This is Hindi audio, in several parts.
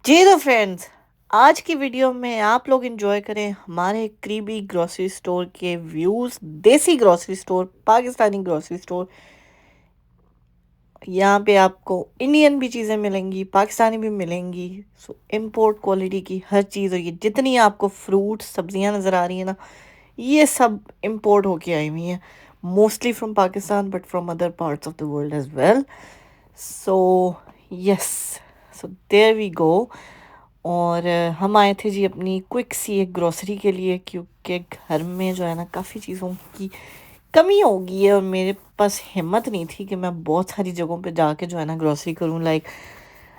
जी तो फ्रेंड्स, आज की वीडियो में आप लोग एंजॉय करें हमारे करीबी ग्रोसरी स्टोर के व्यूज़। देसी grocery store, Pakistani grocery store. यहाँ पे आपको इंडियन भी चीज़ें मिलेंगी, पाकिस्तानी भी मिलेंगी। सो इम्पोर्ट क्वालिटी की हर चीज़। और ये जितनी आपको फ्रूट सब्जियां नज़र आ रही है ना, ये सब इम्पोर्ट होके आई हुई हैं। Mostly from Pakistan but from other parts of the world as well. So yes, so there we go. और हम आए थे जी अपनी क्विक सी एक ग्रोसरी के लिए, क्योंकि घर में जो है ना काफ़ी चीज़ों की कमी हो गई है और मेरे पास हिम्मत नहीं थी कि मैं बहुत सारी जगहों पे जाके जो है ना ग्रोसरी करूँ। लाइक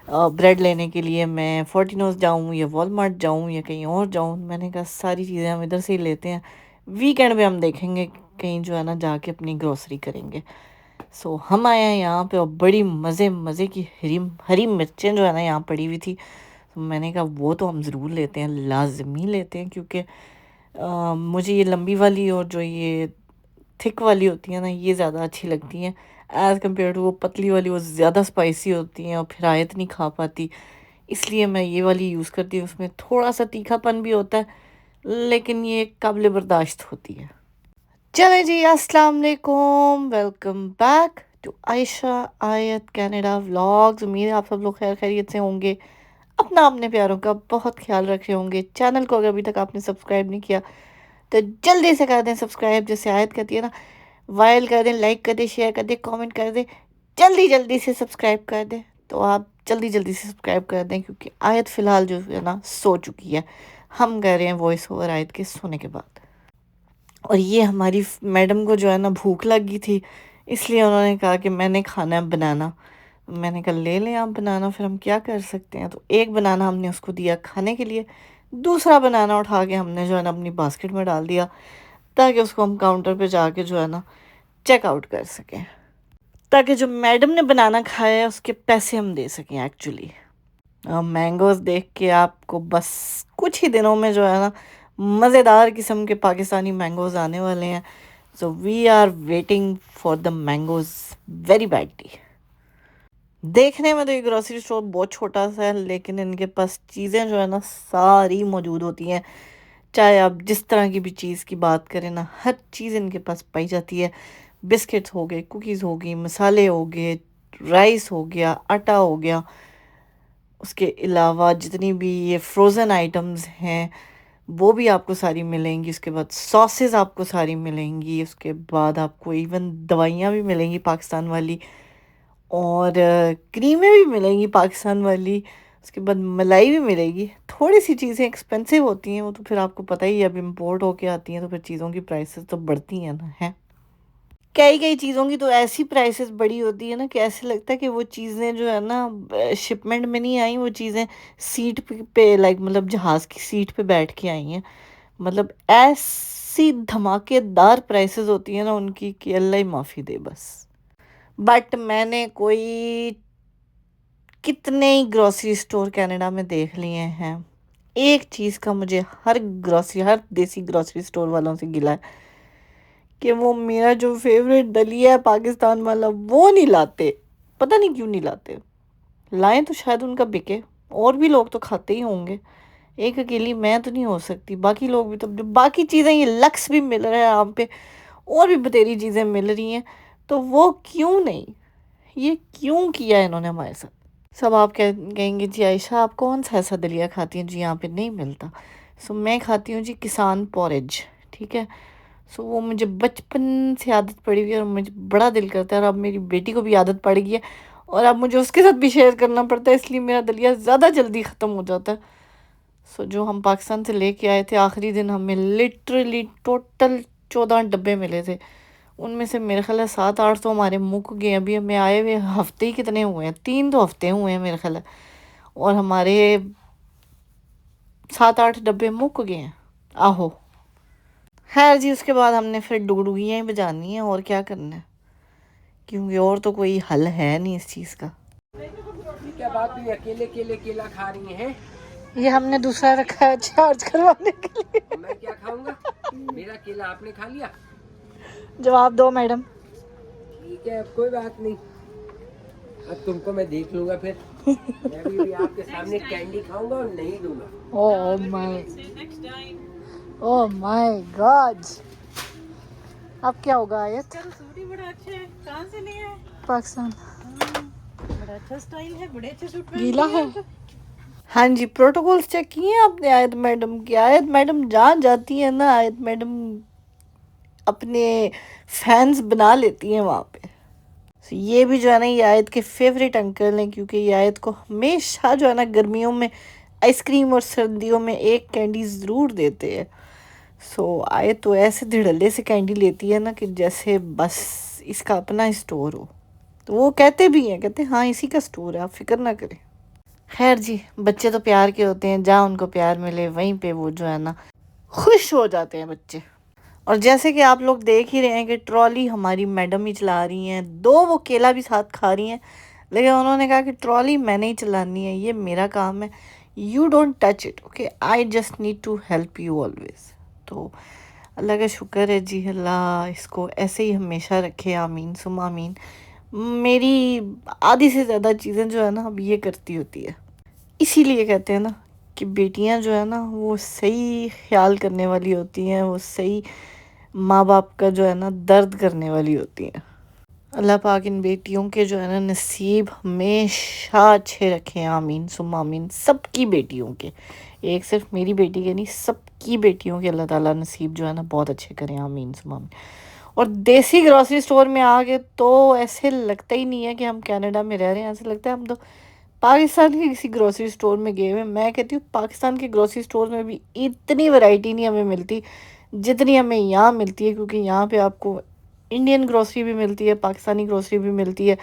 ब्रेड लेने के लिए मैं फोर्टिनोज जाऊँ या वॉलमार्ट जाऊँ या कहीं और जाऊँ। मैंने कहा सारी चीज़ें हम इधर से ही लेते हैं, वीकेंड पे हम देखेंगे कहीं जो है ना जाके अपनी ग्रोसरी करेंगे। सो हम आए हैं यहाँ पे और बड़ी मज़े मज़े की हरी हरी मिर्चें जो है ना यहाँ पड़ी हुई थी। तो मैंने कहा वो तो हम ज़रूर लेते हैं, लाजमी लेते हैं, क्योंकि मुझे ये लंबी वाली और जो ये थिक वाली होती है ना, ये ज़्यादा अच्छी लगती हैं एज़ कम्पेयर टू वो पतली वाली। वो ज़्यादा स्पाइसी होती हैं और फिर आयत नहीं खा पाती, इसलिए मैं ये वाली यूज़ करती हूँ। उसमें थोड़ा सा तीखापन भी होता है, लेकिन ये काबिल बर्दाश्त होती है। चलें जी, अस्सलाम वालेकुम, वेलकम बैक टू आयशा आयत कनाडा व्लॉग्स। उम्मीद है आप सब लोग खैर खैरियत से होंगे, अपना अपने प्यारों का बहुत ख्याल रखे होंगे। चैनल को अगर अभी तक आपने सब्सक्राइब नहीं किया तो जल्दी से कर दें सब्सक्राइब, जैसे आयत कहती है ना, वायल कर दें, लाइक कर दें, शेयर कर दें, कमेंट कर दें, जल्दी जल्दी से सब्सक्राइब कर दें। तो आप जल्दी जल्दी से सब्सक्राइब कर दें, क्योंकि आयत फ़िलहाल जो है ना सो चुकी है। हम कर रहे हैं वॉइस ओवर आयत के सोने के बाद। और ये हमारी मैडम को जो है ना भूख लगी थी, इसलिए उन्होंने कहा कि मैंने खाना है बनाना। मैंने कहा ले लें आप बनाना, फिर हम क्या कर सकते हैं। तो एक बनाना हमने उसको दिया खाने के लिए, दूसरा बनाना उठा के हमने जो है ना अपनी बास्केट में डाल दिया, ताकि उसको हम काउंटर पे जाके जो है ना चेकआउट कर सकें, ताकि जो मैडम ने बनाना खाया है उसके पैसे हम दे सकें एक्चुअली। मैंगोज़ देख के आपको बस कुछ ही दिनों में जो है ना मज़ेदार किस्म के पाकिस्तानी मैंगोज़ आने वाले हैं। So we are waiting for the mangoes very badly. देखने में तो ये ग्रोसरी स्टोर बहुत छोटा सा है, लेकिन इनके पास चीज़ें जो है ना सारी मौजूद होती हैं। चाहे आप जिस तरह की भी चीज़ की बात करें ना, हर चीज़ इनके पास पाई जाती है। बिस्किट्स हो गए, कुकीज़ हो गई, मसाले हो गए, राइस हो गया, आटा हो गया, उसके अलावा जितनी भी ये फ्रोज़न आइटम्स हैं वो भी आपको सारी मिलेंगी। उसके बाद सॉसेस आपको सारी मिलेंगी। उसके बाद आपको इवन दवाइयाँ भी मिलेंगी पाकिस्तान वाली, और क्रीमें भी मिलेंगी पाकिस्तान वाली। उसके बाद मलाई भी मिलेगी। थोड़ी सी चीज़ें एक्सपेंसिव होती हैं, वो तो फिर आपको पता ही है, अब इम्पोर्ट होके आती हैं तो फिर चीज़ों की प्राइसेस तो बढ़ती हैं ना, है। कई कई चीज़ों की तो ऐसी प्राइसेस बड़ी होती है ना कि ऐसे लगता है कि वो चीज़ें जो है ना शिपमेंट में नहीं आई, वो चीज़ें सीट पे लाइक मतलब जहाज़ की सीट पे बैठ के आई हैं। मतलब ऐसी धमाकेदार प्राइसेस होती है ना उनकी कि अल्लाह ही माफ़ी दे बस। बट मैंने कोई कितने ही ग्रोसरी स्टोर कनाडा में देख लिए हैं, एक चीज़ का मुझे हर देसी ग्रोसरी स्टोर वालों से गिला है कि वो मेरा जो फेवरेट दलिया है पाकिस्तान वाला वो नहीं लाते। पता नहीं क्यों नहीं लाते। लाएं तो शायद उनका बिके, और भी लोग तो खाते ही होंगे, एक अकेली मैं तो नहीं हो सकती। बाकी लोग भी तो, बाकी चीज़ें ये लक्स भी मिल रहा है यहाँ पे, और भी बतेरी चीज़ें मिल रही हैं, तो वो क्यों नहीं, ये क्यों किया इन्होंने हमारे साथ। सब आप कहेंगे जी आयशा आप कौन सा ऐसा दलिया खाती हैं जी यहाँ पे नहीं मिलता। सो मैं खाती हूँ जी किसान पॉरेज, ठीक है। सो वो मुझे बचपन से आदत पड़ी हुई है और मुझे बड़ा दिल करता है, और अब मेरी बेटी को भी आदत पड़ गई है, और अब मुझे उसके साथ भी शेयर करना पड़ता है, इसलिए मेरा दलिया ज़्यादा जल्दी ख़त्म हो जाता है। सो जो हम पाकिस्तान से लेके आए थे आखिरी दिन, हमें लिटरली टोटल 14 डब्बे मिले थे। उनमें से मेरे ख्याल है 7-8 तो हमारे मुक गए। अभी हमें आए हुए हफ्ते ही कितने हुए हैं, 3 तो हफ्ते हुए हैं मेरे ख्याल है, और हमारे 7-8 डब्बे मुक गए हैं। आहो खैर जी, उसके बाद हमने फिर डुगडुगियाँ ही बजानी है, और क्या करना है, क्योंकि और तो कोई हल है नहीं इस चीज़ का। क्या बात हुई, अकेले अकेले केला खा रही हैं? ये हमने दूसरा रखा है चार्ज करवाने के लिए। और मैं क्या खाऊंगा? मेरा केला आपने खा लिया। जवाब दो मैडम। ठीक है, अब कोई बात नहीं। अब तुमको मैं देख लूंगा फिर। मैं भी आपके सामने कैंडी खाऊंगा और नहीं दूंगा। ओह माय गॉड, अब क्या होगा आयत? सूट ही बड़ा अच्छा है, कहाँ से लिया है? पाकिस्तान। बड़ा अच्छा स्टाइल है, बड़े अच्छे सूट गीला है। हाँ जी, प्रोटोकॉल्स चेक किए आपने आयत मैडम की? आयत मैडम जहाँ जाती है ना, आयत मैडम अपने फैंस बना लेती हैं वहाँ पे। So, ये भी जो है ना, ये आयत के फेवरेट अंकल हैं, क्योंकि ये आयत को हमेशा जो है ना गर्मियों में आइसक्रीम और सर्दियों में एक कैंडी ज़रूर देते हैं। सो आयत तो ऐसे धड़ल्ले से कैंडी लेती है ना कि जैसे बस इसका अपना स्टोर हो। तो वो कहते भी हैं, कहते हैं हाँ इसी का स्टोर है, आप फिक्र ना करें। खैर जी, बच्चे तो प्यार के होते हैं, जहाँ उनको प्यार मिले वहीं पे वो जो है ना खुश हो जाते हैं बच्चे। और जैसे कि आप लोग देख ही रहे हैं कि ट्रॉली हमारी मैडम ही चला रही हैं, दो वो केला भी साथ खा रही हैं, लेकिन उन्होंने कहा कि ट्रॉली मैंने ही चलानी है, ये मेरा काम है, you don't touch it, okay, I just need to help you always. तो अल्लाह का शुक्र है जी, अल्लाह इसको ऐसे ही हमेशा रखे, आमीन सुम आमीन। मेरी आधी से ज़्यादा चीज़ें जो है ना अब ये करती होती है। इसीलिए कहते हैं ना कि बेटियां जो है ना वो सही ख्याल करने वाली होती हैं, वो सही माँ बाप का जो है ना दर्द करने वाली होती हैं। अल्लाह पाक इन बेटियों के जो है ना नसीब हमेशा अच्छे रखें, आमीन सुम आमीन। सबकी बेटियों के, एक सिर्फ मेरी बेटी के नहीं, सबकी बेटियों के अल्लाह ताला नसीब जो है ना बहुत अच्छे करें, आमीन सुम आमीन। और देसी ग्रॉसरी स्टोर में आ गए तो ऐसे लगता ही नहीं है कि हम कनाडा में रह रहे हैं, ऐसे लगता है हम तो पाकिस्तान के किसी ग्रोसरी स्टोर में गए हुए। मैं कहती हूँ पाकिस्तान के ग्रोसरी स्टोर में भी इतनी वैरायटी नहीं हमें मिलती जितनी हमें यहाँ मिलती है, क्योंकि यहाँ पे आपको इंडियन ग्रोसरी भी मिलती है, पाकिस्तानी ग्रोसरी भी मिलती है,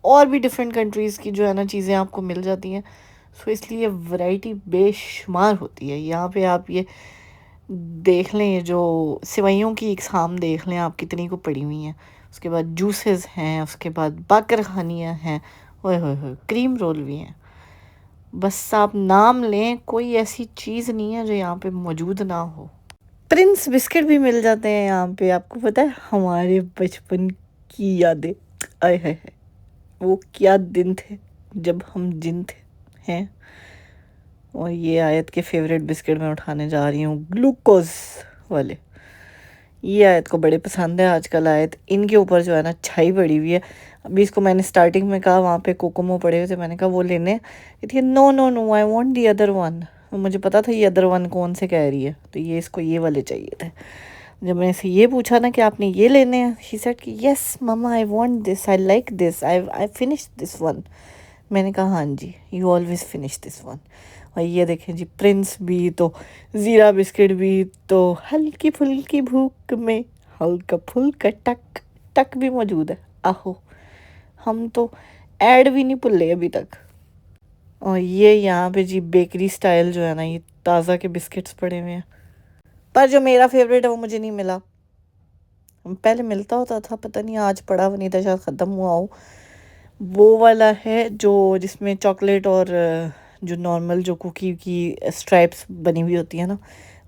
और भी डिफरेंट कंट्रीज़ की जो है ना चीज़ें आपको मिल जाती हैं। सो इसलिए वैरायटी बेशुमार होती है यहाँ पे। आप ये देख लें, ये जो सिवैयों की इकसाम देख लें आप कितनी को पड़ी हुई हैं, उसके बाद जूसेस हैं, उसके बाद बाकर खानियाँ हैं, ओए होए होए, क्रीम रोल भी हैं। बस आप नाम लें, कोई ऐसी चीज़ नहीं है जो यहाँ पे मौजूद ना हो। प्रिंस बिस्किट भी मिल जाते हैं यहाँ पे। आपको पता है हमारे बचपन की यादें, आए है वो क्या दिन थे जब हम जिन थे हैं। और ये आयत के फेवरेट बिस्किट मैं उठाने जा रही हूँ, ग्लूकोज वाले। ये आयत को बड़े पसंद है आजकल, आयत इनके ऊपर जो है ना छाई पड़ी हुई है। अभी इसको मैंने स्टार्टिंग में कहा, वहाँ पे कोकोमो पड़े हुए थे, मैंने कहा वो लेने, कहती है no no no I want the other one. मुझे पता था ये अदर वन कौन से कह रही है, तो ये इसको ये वाले चाहिए थे। जब मैंने इसे ये पूछा ना कि आपने ये लेने हैं, शी सेड कि yes mamma I want this, I like this, I finish this one. मैंने कहा हाँ जी, you always finish this one. और ये देखें जी, प्रिंस भी तो ज़ीरा बिस्किट भी तो हल्की फुल्की भूख में हल्का फुल्का टक टक भी मौजूद है। आहो, हम तो ऐड भी नहीं भुले अभी तक। और ये यहाँ पे जी बेकरी स्टाइल जो है ना, ये ताज़ा के बिस्किट्स पड़े हुए हैं, पर जो मेरा फेवरेट है वो मुझे नहीं मिला। पहले मिलता होता था, पता नहीं आज पड़ा हुआ नहीं था, शायद ख़त्म हुआ हो। वो वाला है जो जिसमें चॉकलेट और जो नॉर्मल जो कुकी की स्ट्राइप्स बनी हुई होती है ना,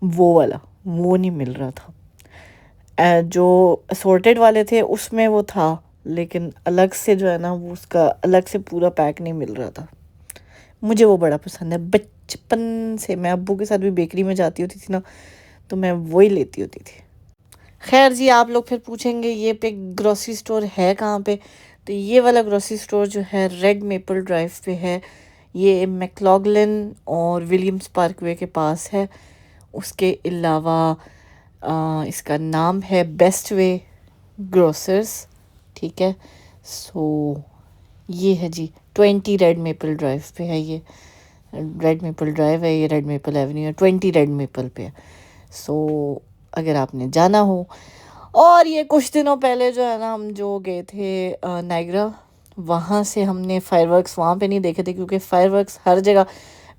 वो वाला, वो नहीं मिल रहा था। जो असॉर्टेड वाले थे उसमें वो था, लेकिन अलग से जो है ना वो उसका अलग से पूरा पैक नहीं मिल रहा था। मुझे वो बड़ा पसंद है, बचपन से मैं अब्बू के साथ भी बेकरी में जाती होती थी ना, तो मैं वही लेती होती थी। खैर जी, आप लोग फिर पूछेंगे ये पे ग्रोसरी स्टोर है कहाँ पे, तो ये वाला ग्रोसरी स्टोर जो है रेड मेपल ड्राइव पे है। ये मैक्लॉगलन और विलियम्स पार्कवे के पास है। उसके अलावा इसका नाम है बेस्ट वे ग्रोसर्स, ठीक है। सो ये है जी 20 रेड मेपल ड्राइव पे है, ये रेड मेपल ड्राइव है, ये रेड मेपल एवेन्यू है, 20 रेड मेपल पे है। सो अगर आपने जाना हो। और ये कुछ दिनों पहले जो है ना हम जो गए थे नायग्रा, वहाँ से हमने फायरवर्क्स वहाँ पे नहीं देखे थे, क्योंकि फायरवर्क्स हर जगह,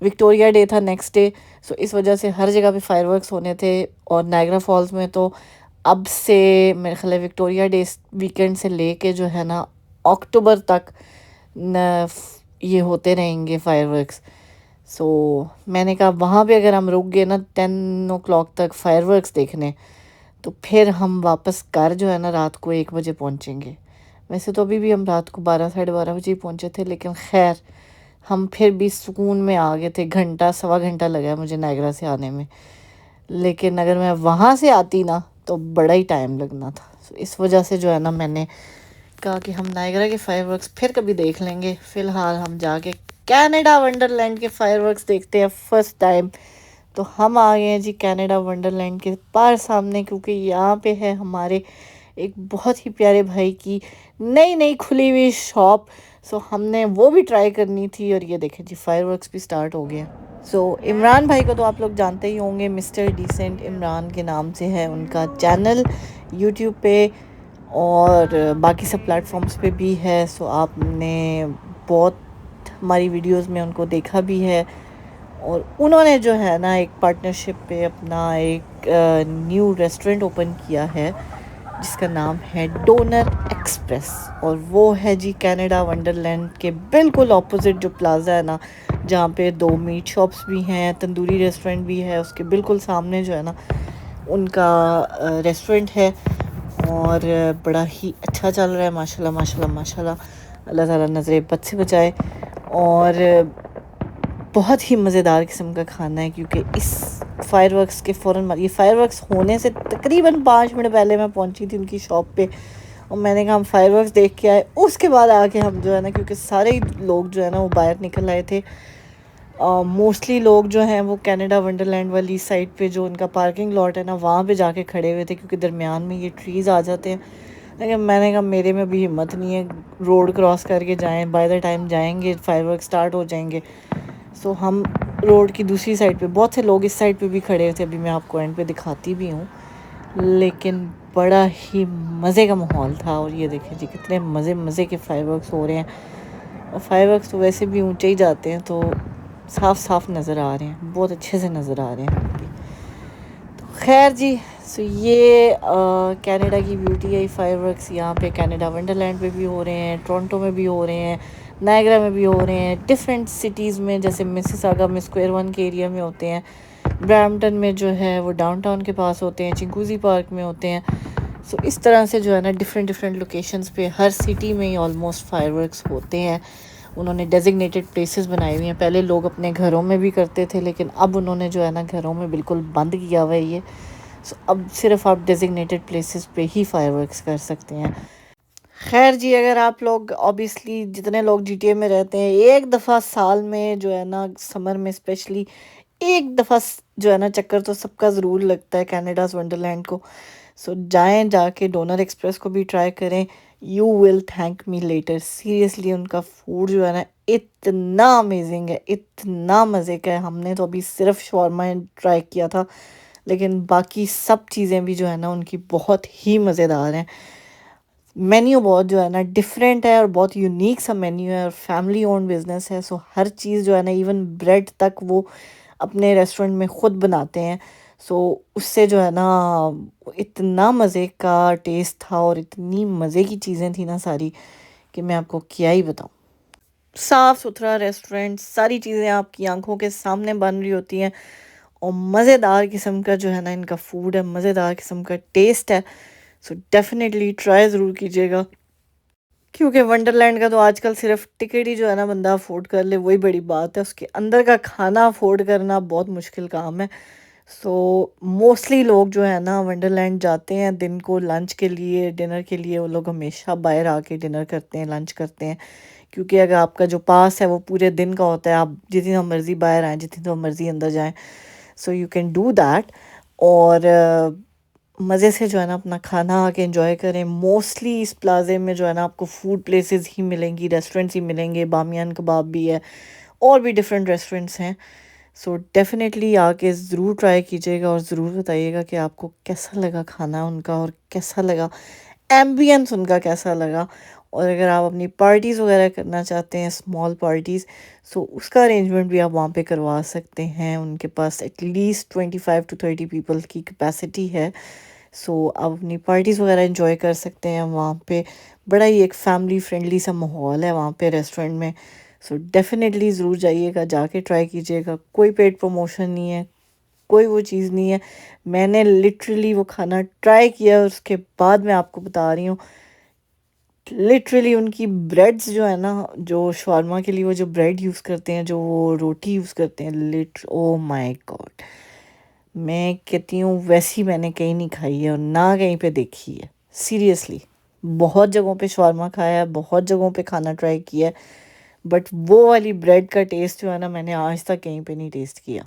विक्टोरिया डे था नेक्स्ट डे, सो इस वजह से हर जगह पे फायरवर्क्स होने थे। और नायग्रा फॉल्स में तो अब से मेरे ख्याल है विक्टोरिया डे वीकेंड से लेके जो है ना अक्टूबर तक न ये होते रहेंगे फायरवर्क्स। सो मैंने कहा वहाँ पे अगर हम रुक गए ना 10 o'clock तक फायरवर्क्स देखने, तो फिर हम वापस घर जो है ना रात को 1 बजे पहुँचेंगे। वैसे तो अभी भी हम रात को 12 साढ़े 12 बजे ही पहुँचे थे, लेकिन खैर हम फिर भी सुकून में आ गए थे। घंटा सवा घंटा लगा मुझे नायगरा से आने में, लेकिन अगर मैं वहाँ से आती ना तो बड़ा ही टाइम लगना था। So, इस वजह से जो है ना मैंने कहा कि हम नायगरा के फायरवर्क्स फिर कभी देख लेंगे। फ़िलहाल हम जाके कनाडा वंडरलैंड के फायरवर्क्स देखते हैं फर्स्ट टाइम। तो हम आ गए हैं जी कनाडा वंडरलैंड के पार सामने, क्योंकि यहाँ पे है हमारे एक बहुत ही प्यारे भाई की नई नई खुली हुई शॉप। सो हमने वो भी ट्राई करनी थी। और ये देखें जी फायरवर्क्स भी स्टार्ट हो गए। सो इमरान भाई को तो आप लोग जानते ही होंगे, मिस्टर डिसेंट इमरान के नाम से है उनका चैनल यूट्यूब पे, और बाकी सब प्लेटफॉर्म्स पे भी है। सो आपने बहुत हमारी वीडियोस में उनको देखा भी है। और उन्होंने जो है ना एक पार्टनरशिप पे अपना एक न्यू रेस्टोरेंट ओपन किया है जिसका नाम है डोनर एक्सप्रेस। और वो है जी कनाडा वंडरलैंड के बिल्कुल ऑपोजिट जो प्लाज़ा है ना, जहाँ पे 2 मीट शॉप्स भी हैं, तंदूरी रेस्टोरेंट भी है, उसके बिल्कुल सामने जो है ना उनका रेस्टोरेंट है। और बड़ा ही अच्छा चल रहा है माशाल्लाह माशाल्लाह माशाल्लाह। अल्लाह ताला नज़रें बद से बचाए। और बहुत ही मज़ेदार किस्म का खाना है, क्योंकि इस फायरवर्क्स के फ़ौरन ये फायरवर्क्स होने से तकरीबन 5 मिनट पहले मैं पहुंची थी उनकी शॉप पे, और मैंने कहा हम फायरवर्क्स देख के आए। उसके बाद आके हम जो है ना, क्योंकि सारे ही लोग जो है ना वो बाहर निकल आए थे। मोस्टली लोग जो हैं वो कनाडा वंडरलैंड वाली साइड पे जो उनका पार्किंग लॉट है ना वहाँ पे जाके खड़े हुए थे, क्योंकि दरमियान में ये ट्रीज़ आ जाते हैं। लेकिन मैंने कहा मेरे में भी हिम्मत नहीं है रोड क्रॉस करके जाएं, बाय द टाइम जाएंगे फायरवर्क स्टार्ट हो जाएंगे। सो हम रोड की दूसरी साइड पे, बहुत से लोग इस साइड पे भी खड़े थे, अभी मैं आपको एंड पे दिखाती भी हूँ। लेकिन बड़ा ही मज़े का माहौल था। और ये देखिए जी कितने मज़े मज़े के फायरवर्क्स हो रहे हैं। और फायरवर्क्स तो वैसे भी ऊंचे ही जाते हैं तो साफ साफ नज़र आ रहे हैं, बहुत अच्छे से नज़र आ रहे हैं। तो खैर जी, सो ये कनाडा की ब्यूटी है फायरवर्क्स। यहाँ पे कनाडा वंडरलैंड पे भी हो रहे हैं, टोरंटो में भी हो रहे हैं, नायगरा में भी हो रहे हैं, डिफरेंट सिटीज़ में, जैसे मिसिसागा में स्क्वायर वन के एरिया में होते हैं, ब्रैम्पटन में जो है वो डाउनटाउन के पास होते हैं, चिंकूजी पार्क में होते हैं। सो इस तरह से जो है ना डिफरेंट डिफरेंट लोकेशंस पे हर सिटी में ही ऑलमोस्ट फायरवर्क्स होते हैं। उन्होंने डेजिग्नेटेड प्लेसेस बनाई हुई हैं। पहले लोग अपने घरों में भी करते थे, लेकिन अब उन्होंने जो है ना घरों में बिल्कुल बंद किया हुआ है ये। सो अब सिर्फ आप डेजिग्नेटेड प्लेसेस पे ही फायरवर्क्स कर सकते हैं। खैर जी, अगर आप लोग ऑब्वियसली जितने लोग जीटीए में रहते हैं, एक दफ़ा साल में जो है ना समर में स्पेशली एक दफ़ा जो है ना चक्कर तो सबका ज़रूर लगता है कनाडाज़ वंडरलैंड को। सो जाएं, जाके डोनर एक्सप्रेस को भी ट्राई करें। You will thank me later. Seriously उनका फूड जो है ना इतना अमेजिंग है, इतना मज़े का है। हमने तो अभी सिर्फ शॉर्मा ट्राई किया था, लेकिन बाकी सब चीज़ें भी जो है ना उनकी बहुत ही मज़ेदार हैं। मेन्यू बहुत जो है ना डिफरेंट है और बहुत यूनिक सा मेन्यू है, और फैमिली ओन बिजनेस है। सो हर चीज़ जो है ना इवन ब्रेड तक वो अपने रेस्टोरेंट में ख़ुद बनाते हैं। सो उससे जो है ना इतना मज़े का टेस्ट था और इतनी मज़े की चीज़ें थी ना सारी, कि मैं आपको क्या ही बताऊँ। साफ़ सुथरा रेस्टोरेंट, सारी चीज़ें आपकी आंखों के सामने बन रही होती हैं, और मज़ेदार किस्म का जो है ना इनका फूड है, मज़ेदार किस्म का टेस्ट है। सो डेफिनेटली ट्राई ज़रूर कीजिएगा, क्योंकि वंडरलैंड का तो आजकल सिर्फ टिकट ही जो है ना बंदा अफोर्ड कर ले वही बड़ी बात है, उसके अंदर का खाना अफोर्ड करना बहुत मुश्किल काम है। सो मोस्टली लोग जो है ना वंडरलैंड जाते हैं दिन को लंच के लिए, डिनर के लिए। वो लोग हमेशा बाहर आके डिनर करते हैं, लंच करते हैं, क्योंकि अगर आपका जो पास है वो पूरे दिन का होता है, आप जितनी मर्ज़ी बाहर आएँ, जितनी मर्ज़ी अंदर जाएँ, so you can do that. और मज़े से जो है ना अपना खाना आके एंजॉय करें। मोस्टली इस प्लाज़े में जो है ना आपको फूड प्लेसेस ही मिलेंगी, रेस्टोरेंट्स ही मिलेंगे। बामियान कबाब भी है, और भी डिफरेंट रेस्टोरेंट्स हैं। सो डेफिनेटली आके ज़रूर ट्राई कीजिएगा और ज़रूर बताइएगा कि आपको कैसा लगा खाना उनका, और कैसा लगा एम्बियंस उनका, कैसा लगा। और अगर आप अपनी पार्टीज़ वगैरह करना चाहते हैं, स्मॉल पार्टीज़, सो उसका अरेंजमेंट भी आप वहाँ पे करवा सकते हैं। उनके पास एटलीस्ट 25 to 30 पीपल की कैपेसिटी है। सो आप अपनी पार्टीज़ वगैरह एंजॉय कर सकते हैं वहाँ पे। बड़ा ही एक फैमिली फ्रेंडली सा माहौल है वहाँ पे रेस्टोरेंट में। सो डेफिनेटली ज़रूर जाइएगा, जाके ट्राई कीजिएगा। कोई पेड प्रमोशन नहीं है, कोई वो चीज़ नहीं है। मैंने लिटरली वो खाना ट्राई किया और उसके बाद मैं आपको बता रही हूँ लिटरली उनकी ब्रेड्स जो है ना, जो शवारमा के लिए वो जो ब्रेड यूज़ करते हैं, जो वो रोटी यूज़ करते हैं, ओ माय गॉड, मैं कहती हूँ वैसी मैंने कहीं नहीं खाई है और ना कहीं पे देखी है। सीरियसली बहुत जगहों पे शवारमा खाया है, बहुत जगहों पे खाना ट्राई किया है, बट वो वाली ब्रेड का टेस्ट जो है ना, मैंने आज तक कहीं पे नहीं टेस्ट किया।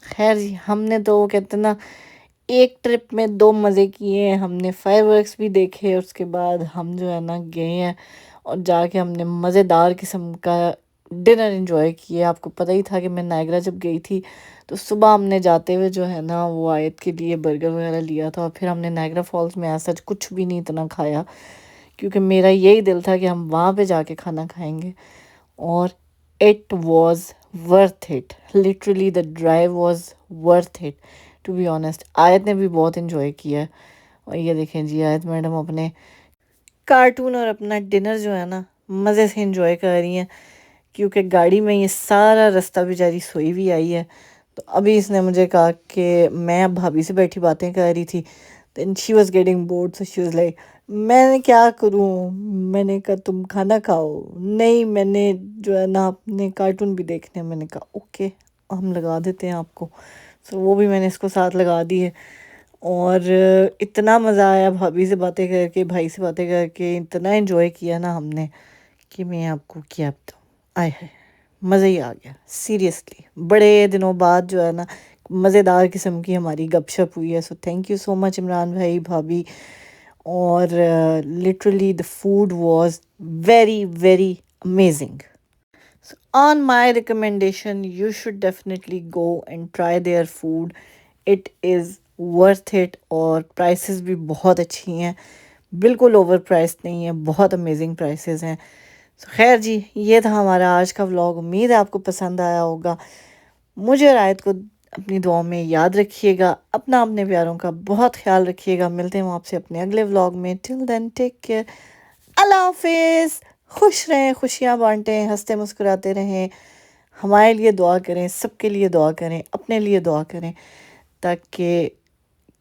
खैर जी, हमने तो वो कहते हैं ना, एक ट्रिप में दो मज़े किए हैं। हमने फायरवर्क्स भी देखे, उसके बाद हम जो है ना गए हैं और जाके हमने मज़ेदार किस्म का डिनर एंजॉय किया। आपको पता ही था कि मैं नायगरा जब गई थी तो सुबह हमने जाते हुए जो है ना वो आयत के लिए बर्गर वगैरह लिया था, और फिर हमने नायगरा फॉल्स में ऐसा कुछ भी नहीं इतना खाया, क्योंकि मेरा यही दिल था कि हम वहाँ पे जाके खाना खाएंगे। और it was worth it, literally the drive was worth it, to be honest. Ayat ने भी बहुत इन्जॉय किया है। और ये देखें जी, आयत मैडम अपने कार्टून और अपना डिनर जो है ना मज़े से इन्जॉय कर रही हैं, क्योंकि गाड़ी में ये सारा रास्ता बेचारी सोई हुई आई है। तो अभी इसने मुझे कहा कि मैं अब भाभी से बैठी बातें कर रही थी, then she was getting bored, so she was like मैंने क्या करूं। मैंने कहा तुम खाना खाओ। नहीं, मैंने जो है ना अपने कार्टून भी देखने हैं। मैंने कहा ओके, हम लगा देते हैं आपको। सो वो भी मैंने इसको साथ लगा दी है। और इतना मज़ा आया भाभी से बातें करके, भाई से बातें करके, इतना एंजॉय किया ना हमने कि मैं आपको क्या बताऊँ। आय हाय, मज़ा ही आ गया। सीरियसली बड़े दिनों बाद जो है ना मज़ेदार किस्म की हमारी गपशप हुई है। So thank you so much Imran भाई, भाभी। और literally the food was very very amazing. So on my recommendation, you should definitely go and try their food. It is worth it, और प्राइसेस भी बहुत अच्छी हैं, बिल्कुल ओवर प्राइस नहीं है, बहुत अमेजिंग प्राइसेस हैं। So खैर जी, ये था हमारा आज का व्लॉग। उम्मीद है आपको पसंद आया होगा। मुझे और आयत को अपनी दुआओं में याद रखिएगा। अपना, अपने प्यारों का बहुत ख्याल रखिएगा। मिलते हैं आपसे अपने अगले व्लॉग में। टिल देन टेक केयर, अल्लाह हाफिज़। खुश रहें, खुशियाँ बांटें, हंसते मुस्कुराते रहें। हमारे लिए दुआ करें, सबके लिए दुआ करें, अपने लिए दुआ करें, ताकि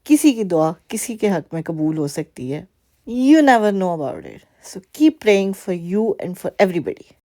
किसी की दुआ किसी के हक में कबूल हो सकती है। You never know about it, so keep praying for you and for everybody.